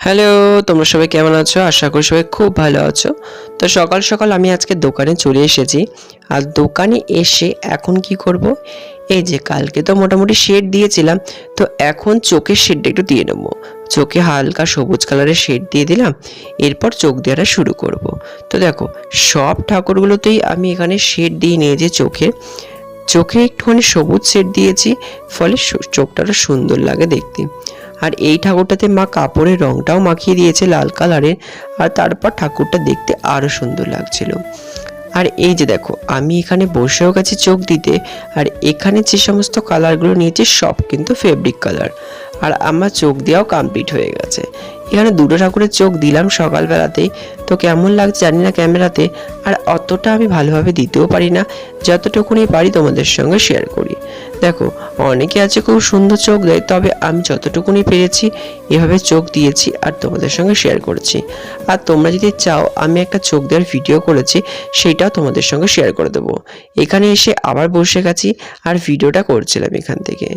Hello, তোমরা সবাই কেমন আছো? আশা করি সবাই খুব ভালো আছো। তো সকাল সকাল আমি আজকে দোকানে চলে এসেছি। আর দোকানে এসে এখন কি করব? এই যে কালকে তো মোটামুটি শেড দিয়েছিলাম, তো এখন চোখের শেডটা একটু দিয়ে নেব। চোখে হালকা সবুজ কালারের শেড দিয়ে দিলাম, এরপর চোখ দেওয়াটা শুরু করব। তো দেখো, সব ঠাকুরগুলোতেই আমি এখানে শেড দিয়ে নিয়েছি চোখে। চোখে একটুখানি সবুজ শেড দিয়েছি, ফলে চোখটা সুন্দর লাগে দেখতে। আর এই ঠাকুরটাতে মা কাপড়ের রংটাও মাখিয়ে দিয়েছে লাল কালারের, আর তারপর ঠাকুরটা দেখতে আরো সুন্দর লাগছিল। আর এই যে দেখো, আমি এখানে বসেও গেছি চোখ দিতে। আর এখানে যে সমস্ত কালারগুলো নিয়েছি সব কিন্তু ফেব্রিক কালার। আর আমার চোখ দেওয়াও কমপ্লিট হয়ে গেছে। এখানে দুটো ঠাকুরের চোখ দিলাম সকালবেলাতেই। তো কেমন লাগছে জানি না ক্যামেরাতে, আর অতটা আমি ভালোভাবে দিতেও পারি না, যতটুকুনি পারি তোমাদের সঙ্গে শেয়ার করি। দেখো, অনেকে আছে খুব সুন্দর চোখ দেয়, তবে আমি যতটুকুনি পেরেছি এভাবে চোখ দিয়েছি আর তোমাদের সঙ্গে শেয়ার করেছি। আর তোমরা যদি চাও আমি একটা চোখ দেওয়ার ভিডিও করেছি, সেইটাও তোমাদের সঙ্গে শেয়ার করে দেবো। এখানে এসে আবার বসে গেছি আর ভিডিওটা করছিলাম এখান থেকে।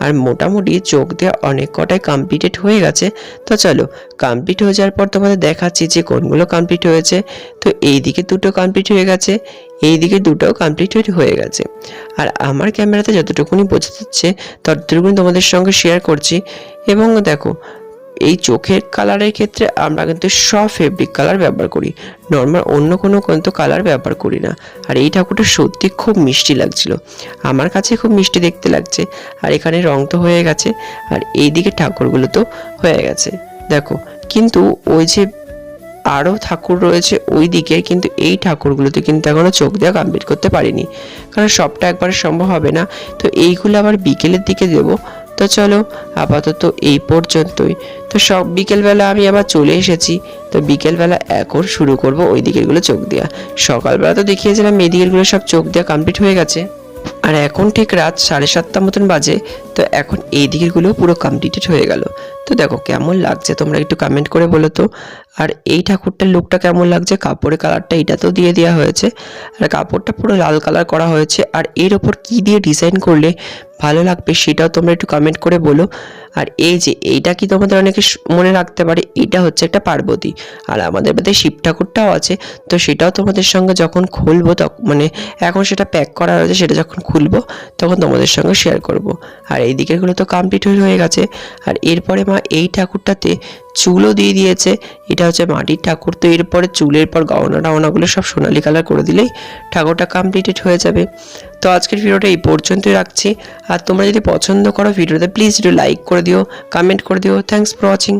আর মোটামুটি চোখ দেওয়া অনেক কটাই কমপ্লিটেড হয়ে গেছে। তো চলো, কমপ্লিট হয়ে যাওয়ার পর তোমাদের দেখাচ্ছি যে কোনগুলো কমপ্লিট হয়েছে। তো এই দিকে দুটো কমপ্লিট হয়ে গেছে, এই দিকে দুটোও কমপ্লিট হয়ে গেছে। আর আমার ক্যামেরাতে যতটুকুনি বোঝা যাচ্ছে ততটুকুনি তোমাদের সঙ্গে শেয়ার করছি। এবং দেখো, এই চোখের কালারের ক্ষেত্রে আমরা কিন্তু সব ফেব্রিক কালার ব্যবহার করি, নর্মাল অন্য কোনো কিন্তু কালার ব্যবহার করি না। আর এই ঠাকুরটা সত্যি খুব মিষ্টি লাগছিল, আমার কাছে খুব মিষ্টি দেখতে লাগছে। আর এখানে রং তো হয়ে গেছে, আর এই দিকে ঠাকুরগুলো তো হয়ে গেছে। দেখো, কিন্তু ওই যে আরও ঠাকুর রয়েছে ওই দিকে, কিন্তু এই ঠাকুরগুলোতে কিন্তু এখনো চোখ দেওয়া কমপ্লিট করতে পারিনি, কারণ সবটা একবারে সম্ভব হবে না। তো এইগুলো আবার বিকেলের দিকে দেবো। তো চলো, আপাতত এই পর্যন্তই। তো সব বিকেলবেলা আমি আবার চলে এসেছি। তো বিকেলবেলা এখন শুরু করব ওই দিকেরগুলো চোখ দেওয়া। সকালবেলা তো দেখিয়েছিলাম এই দিকেরগুলো সব চোখ দেওয়া কমপ্লিট হয়ে গেছে, আর এখন ঠিক রাত 7:30 মতন বাজে। তো এখন এই দিকেরগুলো পুরো কমপ্লিটেড হয়ে গেল। তো দেখো কেমন লাগছে তোমরা একটু কমেন্ট করে বলো তো। আর এই ঠাকুরটার লুকটা কেমন লাগছে, কাপড়ের কালারটা এটা তো দিয়ে দেওয়া হয়েছে, আর কাপড়টা পুরো লাল কালার করা হয়েছে। আর এর ওপর কি দিয়ে ডিজাইন করলে ভালো লাগবে সেটাও তোমরা একটু কমেন্ট করে বলো। আর এই যে এইটা কি তোমাদের অনেকে মনে রাখতে পারে, এটা হচ্ছে একটা পার্বতী। আর আমাদের বাড়িতে শিব ঠাকুরটাও আছে, তো সেটাও তোমাদের সঙ্গে যখন খুলবো তখন মানে এখন সেটা প্যাক করা রয়েছে, সেটা যখন খুলবো তখন তোমাদের সঙ্গে শেয়ার করব। আর এই দিকেরগুলো তো কমপ্লিট হয়ে গেছে। আর এরপরে মা এই ঠাকুরটাতে চুলও দিয়ে দিয়েছে। এটা হচ্ছে মাটির ঠাকুর, তো এরপরে চুলের পর গহনা টহনাগুলো সব সোনালি কালার করে দিলেই ঠাকুরটা কমপ্লিটেড হয়ে যাবে। তো আজকের ভিডিওটা এই পর্যন্তই রাখছি। আর তোমরা যদি পছন্দ করো ভিডিওতে প্লিজ একটু লাইক করে দিও, কমেন্ট করে দিও। Thanks for watching.